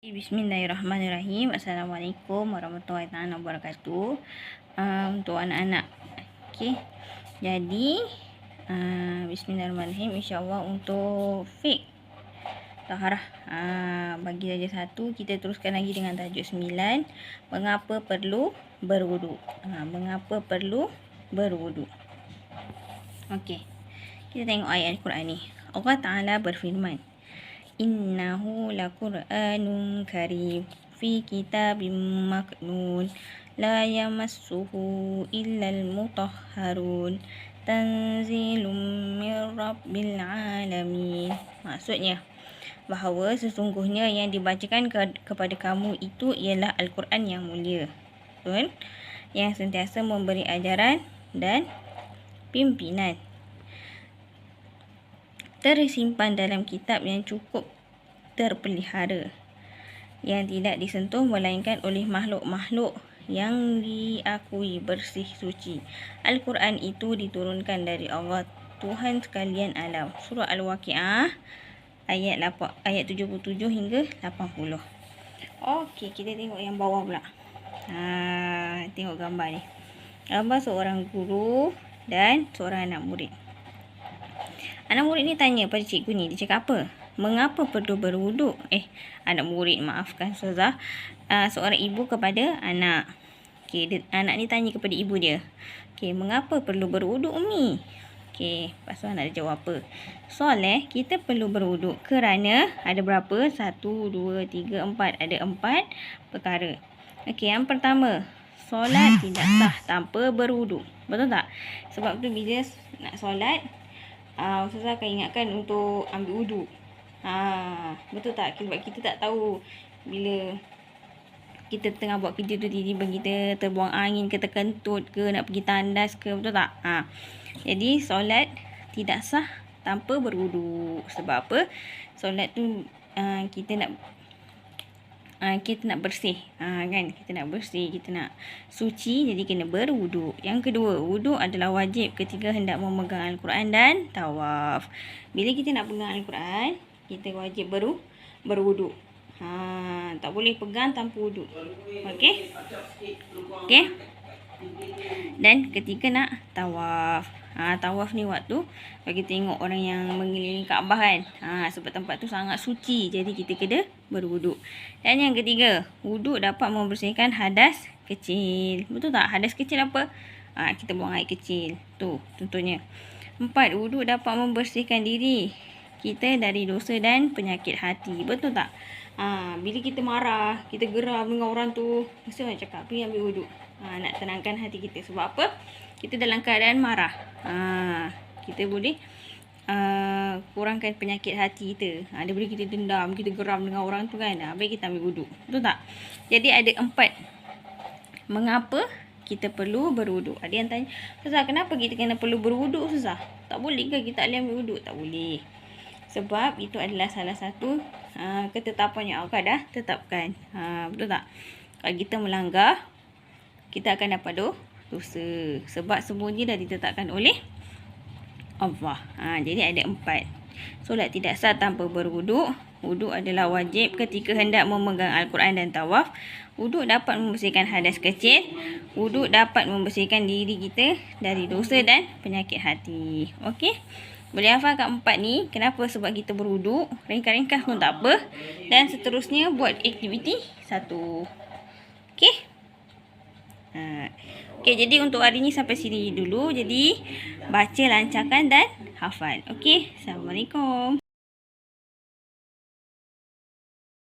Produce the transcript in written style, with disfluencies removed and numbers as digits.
Bismillahirrahmanirrahim. Assalamualaikum warahmatullahi wabarakatuh. Untuk anak-anak, okey. Jadi bismillahirrahmanirrahim. InsyaAllah untuk fiqh taharah, bagi darjah 1 kita teruskan lagi dengan tajuk 9. Mengapa perlu berwuduk? Mengapa perlu berwuduk? Okey. Kita tengok ayat Al-Quran ni. Allah Ta'ala berfirman, Innahu laqur'anun karim fi kitabim maknun la yamassuhu illal mutahharun tanzilum min rabbil alamin. Maksudnya bahawa sesungguhnya yang dibacakan kepada kamu itu ialah Al-Quran yang mulia, betul? Yang sentiasa memberi ajaran dan pimpinan, tersimpan dalam kitab yang cukup terpelihara, yang tidak disentuh melainkan oleh makhluk-makhluk yang diakui bersih suci. Al-Quran itu diturunkan dari Allah, Tuhan sekalian alam. Surah Al-Waqiah ayat 77 hingga 80. Okey, kita tengok yang bawah pula. Tengok gambar ni. Gambar seorang guru dan seorang anak murid. Anak murid ni tanya pada cikgu ni, dia cakap apa? Mengapa perlu berwuduk? Anak murid, maafkan Ustazah. Seorang ibu kepada anak. Okey, anak ni tanya kepada ibu dia. Okey, mengapa perlu berwuduk, Umi? Okey, lepas tu anak dia jawab apa? Soleh, kita perlu berwuduk kerana ada berapa? 1, 2, 3, 4. Ada 4 perkara. Okey, yang pertama, solat tidak sah tanpa berwuduk. Betul tak? Sebab tu bila nak solat, Ustazah akan ingatkan untuk ambil wuduk. Betul tak? Sebab kita tak tahu bila kita tengah buat kerja tu tiba-tiba kita terbuang angin ke, terkentut ke, nak pergi tandas ke, betul tak? Jadi solat tidak sah tanpa berwuduk. Sebab apa? Solat tu kita nak bersih, kan? Kita nak bersih, kita nak suci, jadi kena berwuduk. Yang kedua, wuduk adalah wajib ketika hendak memegang Al-Quran dan tawaf. Bila kita nak pegang Al-Quran, kita wajib berwuduk. Tak boleh pegang tanpa wuduk. Okey? Okey? Dan ketika nak tawaf, tawaf ni waktu bagi tengok orang yang mengelilingi Kaabah kan. Sebab tempat tu sangat suci, jadi kita kena berwuduk. Dan yang ketiga, wuduk dapat membersihkan hadas kecil. Betul tak? Hadas kecil apa? Kita buang air kecil. Tu contohnya. 4. Wuduk dapat membersihkan diri kita dari dosa dan penyakit hati. Betul tak? Bila kita marah, kita geram dengan orang tu, mesti orang cakap pergi ambil wuduk. Nak tenangkan hati kita. Sebab apa? Kita dalam keadaan marah. Kita boleh kurangkan penyakit hati kita. Daripada kita dendam, kita geram dengan orang tu kan. Baik kita ambil wuduk. Betul tak? Jadi ada 4 mengapa kita perlu berwuduk. Ada yang tanya, Ustazah, kenapa kita kena perlu berwuduk, Ustazah? Tak boleh ke kita boleh ambil wuduk? Tak boleh. Sebab itu adalah salah satu ketetapan yang Allah dah tetapkan. Betul tak? Kalau kita melanggar, kita akan dapat dosa. Sebab semuanya dah ditetapkan oleh Allah. Jadi ada 4. Solat tidak sah tanpa berwuduk. Wuduk adalah wajib ketika hendak memegang Al-Quran dan tawaf. Wuduk dapat membersihkan hadas kecil. Wuduk dapat membersihkan diri kita dari dosa dan penyakit hati. Okey? Boleh hafal kat 4 ni. Kenapa? Sebab kita berwuduk. Ringkas-ringkas pun tak apa. Dan seterusnya buat aktiviti 1. Okey? Okey, jadi untuk hari ni sampai sini dulu. Jadi baca, lancarkan dan hafal. Okey? Assalamualaikum.